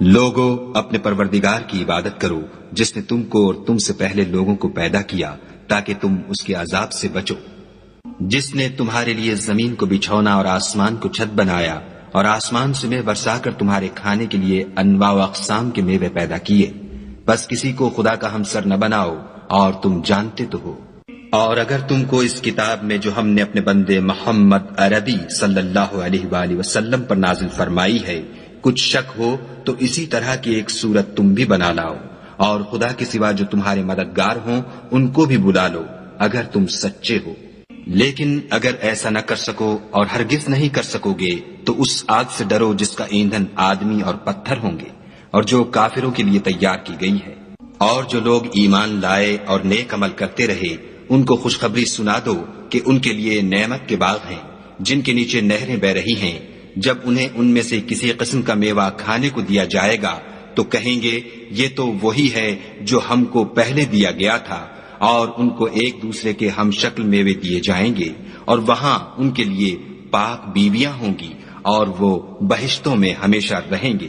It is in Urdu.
لوگو اپنے پروردگار کی عبادت کرو جس نے تم کو اور تم سے پہلے لوگوں کو پیدا کیا تاکہ تم اس کے عذاب سے بچو، جس نے تمہارے لیے زمین کو بچھونا اور آسمان کو چھت بنایا اور آسمان سے میوہ برسا کر تمہارے کھانے کے لیے انواع و اقسام کے میوے پیدا کیے، بس کسی کو خدا کا ہمسر نہ بناؤ اور تم جانتے تو ہو۔ اور اگر تم کو اس کتاب میں جو ہم نے اپنے بندے محمد عربی صلی اللہ علیہ وآلہ وسلم پر نازل فرمائی ہے کچھ شک ہو تو اسی طرح کی ایک صورت تم بھی بنا لاؤ، اور خدا کے سوا جو تمہارے مددگار ہوں ان کو بھی بلا لو اگر تم سچے ہو۔ لیکن اگر ایسا نہ کر سکو اور ہرگز نہیں کر سکو گے تو اس آگ سے ڈرو جس کا ایندھن آدمی اور پتھر ہوں گے اور جو کافروں کے لیے تیار کی گئی ہے۔ اور جو لوگ ایمان لائے اور نیک عمل کرتے رہے ان کو خوشخبری سنا دو کہ ان کے لیے نعمت کے باغ ہیں جن کے نیچے نہریں بہ رہی ہیں، جب انہیں ان میں سے کسی قسم کا میوہ کھانے کو دیا جائے گا تو کہیں گے یہ تو وہی ہے جو ہم کو پہلے دیا گیا تھا، اور ان کو ایک دوسرے کے ہم شکل میوے دیے جائیں گے اور وہاں ان کے لیے پاک بیویاں ہوں گی اور وہ بہشتوں میں ہمیشہ رہیں گے۔